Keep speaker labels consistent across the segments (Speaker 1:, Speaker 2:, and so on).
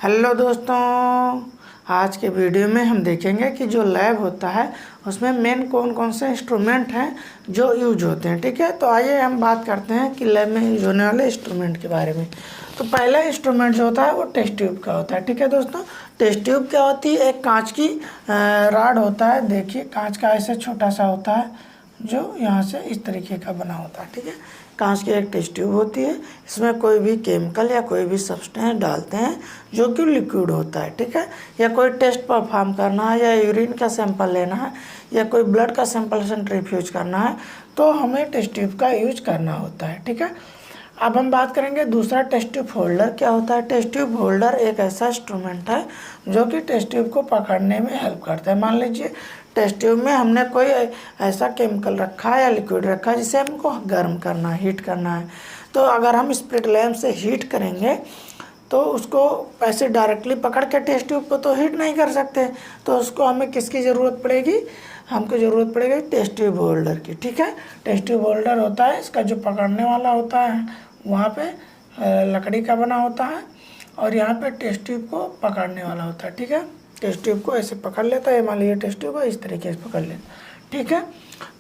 Speaker 1: Hello दोस्तों, आज के वीडियो में हम देखेंगे कि जो लैब होता है उसमें मेन कौन कौन से इंस्ट्रूमेंट हैं जो यूज होते हैं। ठीक है, तो आइए हम बात करते हैं कि लैब में यूज होने वाले इंस्ट्रूमेंट के बारे में। तो पहला इंस्ट्रूमेंट जो होता है वो टेस्ट ट्यूब का होता है। ठीक है दोस्तों, टेस्ट ट्यूब क्या होती है? एक कांच की रॉड होता है। देखिए कांच का ऐसे छोटा सा होता है जो यहाँ से इस तरीके का बना होता है। ठीक है, कांच की एक टेस्ट ट्यूब होती है। इसमें कोई भी केमिकल या कोई भी सब्सटेंस डालते हैं जो कि लिक्विड होता है। ठीक है, या कोई टेस्ट परफॉर्म करना है, या यूरिन का सैंपल लेना है, या कोई ब्लड का सैंपल सेंट्रीफ्यूज करना है, तो हमें टेस्ट ट्यूब का यूज करना होता है। ठीक है, अब हम बात करेंगे दूसरा, टेस्ट ट्यूब होल्डर क्या होता है। टेस्ट ट्यूब होल्डर एक ऐसा इंस्ट्रूमेंट है जो कि टेस्ट ट्यूब को पकड़ने में हेल्प करता है। मान लीजिए टेस्ट ट्यूब में हमने कोई ऐसा केमिकल रखा है या लिक्विड रखा है जिसे हमको गर्म करना है, हीट करना है। तो अगर हम स्प्लिट लैंप से हीट करेंगे तो उसको ऐसे डायरेक्टली पकड़ के टेस्ट ट्यूब को तो हीट नहीं कर सकते, तो उसको हमें किसकी ज़रूरत पड़ेगी? हमको ज़रूरत पड़ेगी टेस्ट ट्यूब होल्डर की। ठीक है, टेस्ट ट्यूब होल्डर होता है, इसका जो पकड़ने वाला होता है वहाँ पे लकड़ी का बना होता है और यहाँ पे टेस्ट ट्यूब को पकड़ने वाला होता है। ठीक है, टेस्ट ट्यूब को ऐसे पकड़ लेता है, मान लीजिए टेस्ट ट्यूब को इस तरीके से पकड़ लेता है। ठीक है,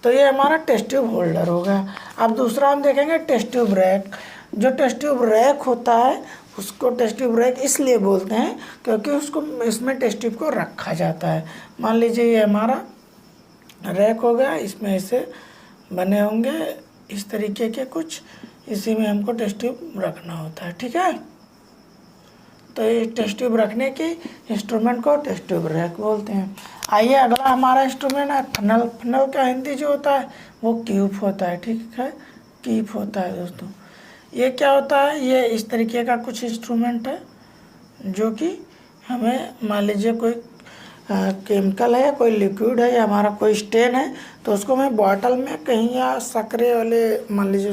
Speaker 1: तो ये हमारा टेस्ट ट्यूब होल्डर हो गया। अब दूसरा हम देखेंगे टेस्ट ट्यूब रैक। जो टेस्ट ट्यूब रैक होता है उसको टेस्ट ट्यूब रैक इसलिए बोलते हैं क्योंकि उसको इसमें टेस्ट ट्यूब को रखा जाता है। मान लीजिए ये हमारा रैक हो गया, इसमें ऐसे बने होंगे इस तरीके के कुछ, इसी में हमको टेस्ट ट्यूब रखना होता है। ठीक है, तो ये टेस्ट ट्यूब रखने की इंस्ट्रूमेंट को टेस्ट ट्यूब रैक बोलते हैं। आइए अगला हमारा इंस्ट्रूमेंट है फनल। फनल का हिंदी जो होता है वो क्यूब होता है। ठीक है, क्यूब होता है दोस्तों। ये क्या होता है? ये इस तरीके का कुछ इंस्ट्रूमेंट है जो कि हमें मान लीजिए कोई केमिकल है या कोई लिक्विड है या हमारा कोई स्टेन है, तो उसको हमें बॉटल में कहीं या सकरे वाले, मान लीजिए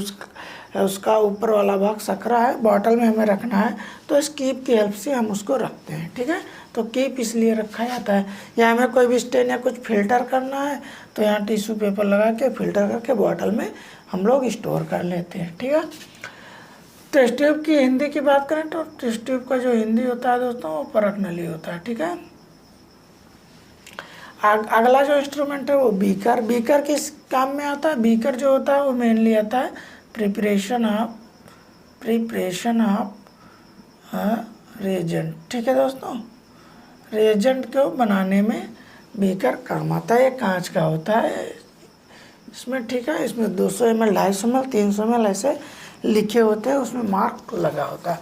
Speaker 1: उसका ऊपर वाला भाग सकरा है, बॉटल में हमें रखना है, तो इस कीप की हेल्प से हम उसको रखते हैं। ठीक है, तो कीप इसलिए रखा जाता है। या हमें कोई भी स्टेन या कुछ फिल्टर करना है तो यहाँ टिश्यू पेपर लगा के फिल्टर करके बॉटल में हम लोग स्टोर कर लेते हैं। ठीक है, टेस्ट ट्यूब की हिंदी की बात करें तो टेस्ट ट्यूब का जो हिंदी होता है दोस्तों वो परख नली होता है। ठीक है, अगला जो इंस्ट्रूमेंट है वो बीकर। बीकर किस काम में आता है? बीकर जो होता है वो मेनली आता है प्रिपरेशन ऑफ रिएजेंट। ठीक है दोस्तों, रिएजेंट को बनाने में बीकर काम आता है। ये कांच का होता है इसमें। ठीक है, इसमें 200 ml, 250 ml, 300 ml ऐसे लिखे होते हैं, उसमें मार्क लगा होता है।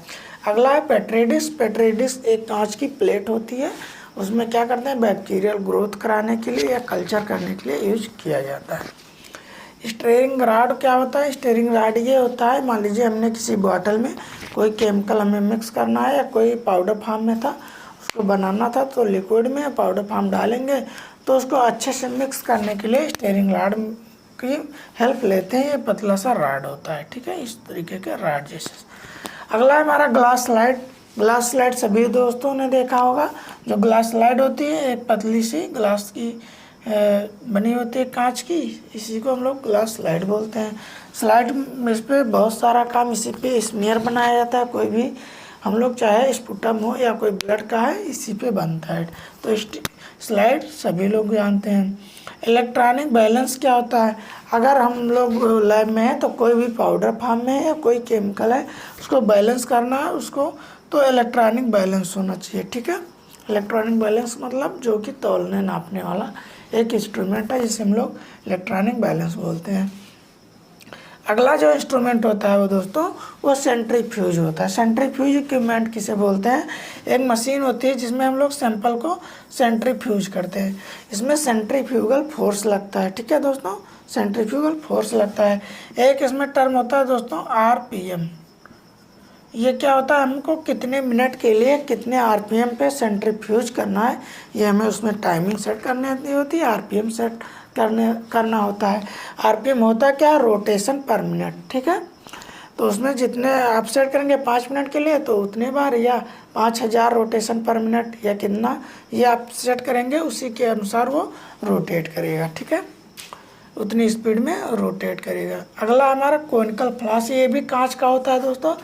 Speaker 1: अगला है पेट्री-डिश। पेट्री-डिश एक कांच की प्लेट होती है, उसमें क्या करते हैं बैक्टीरियल ग्रोथ कराने के लिए या कल्चर करने के लिए यूज किया जाता है। स्टेरिंग रॉड क्या होता है? स्टेरिंग रॉड ये होता है, मान लीजिए हमने किसी बॉटल में कोई केमिकल हमें मिक्स करना है या कोई पाउडर फॉर्म में था उसको बनाना था, तो लिक्विड में पाउडर फॉर्म डालेंगे तो उसको अच्छे से मिक्स करने के लिए स्टेरिंग रॉड की हेल्प लेते हैं। ये पतला सा रॉड होता है। ठीक है, इस तरीके के रॉड जैसे। अगला है हमारा ग्लास स्लाइड। ग्लास स्लाइड सभी दोस्तों ने देखा होगा। जो ग्लास स्लाइड होती है एक पतली सी ग्लास की बनी होती है कांच की, इसी को हम लोग ग्लास स्लाइड बोलते हैं। स्लाइड में इस पर बहुत सारा काम, इसी पे स्मीयर बनाया जाता है। कोई भी हम लोग चाहे स्पुटम हो या कोई ब्लड का है, इसी पे बनता है। तो स्लाइड सभी लोग जानते हैं। इलेक्ट्रॉनिक बैलेंस क्या होता है? अगर हम लोग लैब में हैं तो कोई भी पाउडर फॉर्म में है या कोई केमिकल है उसको बैलेंस करना है उसको, तो इलेक्ट्रॉनिक बैलेंस होना चाहिए। ठीक है, इलेक्ट्रॉनिक बैलेंस मतलब जो कि तौलने नापने वाला एक इंस्ट्रूमेंट है जिसे हम लोग इलेक्ट्रॉनिक बैलेंस बोलते हैं। अगला जो इंस्ट्रूमेंट होता है वो दोस्तों वो सेंट्रीफ्यूज होता है। सेंट्रीफ्यूज इक्विपमेंट किसे बोलते हैं? एक मशीन होती है जिसमें हम लोग सैंपल को सेंट्रीफ्यूज करते हैं। इसमें सेंट्रीफ्यूगल फोर्स लगता है। ठीक है दोस्तों, सेंट्रीफ्यूगल फोर्स लगता है। एक इसमें टर्म होता है दोस्तों आरपीएम। ये क्या होता है? हमको कितने मिनट के लिए कितने आरपीएम पे सेंट्रीफ्यूज करना है, ये हमें उसमें टाइमिंग सेट करनी होती है। आरपीएम सेट करना होता है। आरपीएम होता क्या? रोटेशन पर मिनट। ठीक है, तो उसमें जितने आप सेट करेंगे 5 मिनट के लिए तो उतने बार, या 5000 रोटेशन पर मिनट या कितना ये आप सेट करेंगे, उसी के अनुसार वो रोटेट करेगा। ठीक है, उतनी स्पीड में रोटेट करेगा। अगला हमारा कोनिकल फ्लास्क। ये भी कांच का होता है दोस्तों।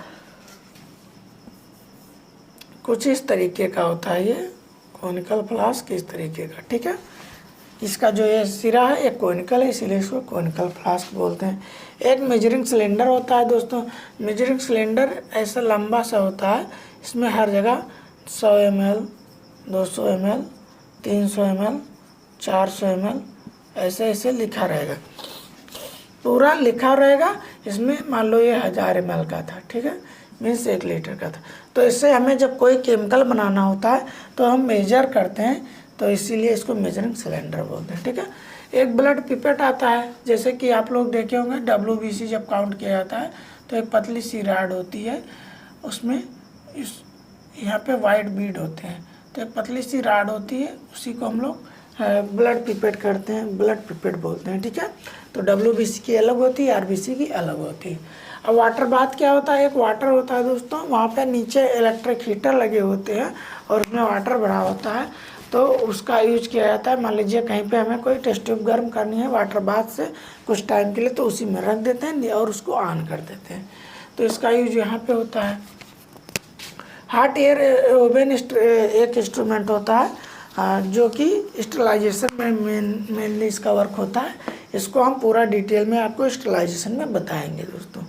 Speaker 1: कुछ इस तरीके का होता है ये कोनिकल फ्लास्क, इस तरीके का, ठीक है। इसका जो ये सिरा है ये कोनिकल है, इसीलिए इसको कोनिकल फ्लास्क बोलते हैं। एक मेजरिंग सिलेंडर होता है दोस्तों। मेजरिंग सिलेंडर ऐसा लंबा सा होता है, इसमें हर जगह 100 ml, 200 ml, 300 ml, 400 ml ऐसे ऐसे लिखा रहेगा, पूरा लिखा रहेगा। इसमें मान लो ये 1000 ml का था, ठीक है, मीन्स 1 लीटर का था। तो इससे हमें जब कोई केमिकल बनाना होता है तो हम मेजर करते हैं, तो इसीलिए इसको मेजरिंग सिलेंडर बोलते हैं, ठीक है। एक ब्लड पिपेट आता है, जैसे कि आप लोग देखे होंगे WBC जब काउंट किया जाता है तो एक पतली सी रॉड होती है, उसमें इस यहाँ पे वाइट बीड होते हैं, तो एक पतली सी रॉड होती है, उसी को हम लोग ब्लड पिपेट करते हैं, ब्लड पिपेट बोलते हैं, ठीक है। तो WBC की अलग होती है, RBC की अलग होती है। अब वाटर बाथ क्या होता है, एक वाटर होता है दोस्तों, वहाँ पे नीचे इलेक्ट्रिक हीटर लगे होते हैं और उसमें वाटर भरा होता है, तो उसका यूज किया जाता है। मान लीजिए कहीं पे हमें कोई टेस्ट ट्यूब गर्म करनी है वाटर बाथ से कुछ टाइम के लिए, तो उसी में रख देते हैं और उसको ऑन कर देते हैं, तो इसका यूज यहाँ पे होता है। हॉट एयर ओवन एक इंस्ट्रूमेंट होता है जो कि स्टरलाइजेशन में मेनली इसका वर्क होता है। इसको हम पूरा डिटेल में आपको स्टरलाइजेशन में बताएंगे दोस्तों।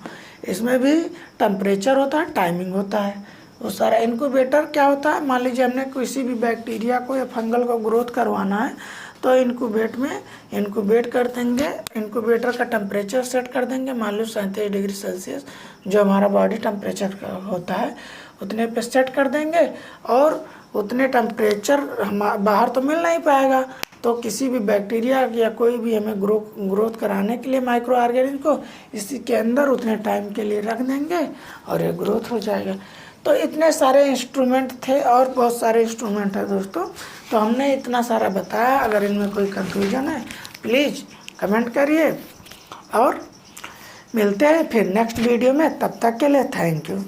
Speaker 1: इसमें भी टेम्परेचर होता है, टाइमिंग होता है, वो सारा। इनक्यूबेटर क्या होता है, मान लीजिए हमने किसी भी बैक्टीरिया को या फंगल को ग्रोथ करवाना है तो इनक्यूबेट कर देंगे। इनक्यूबेटर का टेम्परेचर सेट कर देंगे, मान लो 37 डिग्री सेल्सियस जो हमारा बॉडी टेम्परेचर का होता है उतने पे सेट कर देंगे, और उतने टेम्परेचर हम बाहर तो मिल नहीं पाएगा, तो किसी भी बैक्टीरिया या कोई भी हमें ग्रोथ कराने के लिए माइक्रो ऑर्गेनिज्म को इसी के अंदर उतने टाइम के लिए रख देंगे और ये ग्रोथ हो जाएगा। तो इतने सारे इंस्ट्रूमेंट थे और बहुत सारे इंस्ट्रूमेंट है दोस्तों, तो हमने इतना सारा बताया। अगर इनमें कोई कंफ्यूजन है प्लीज़ कमेंट करिए, और मिलते हैं फिर नेक्स्ट वीडियो में। तब तक के लिए थैंक यू।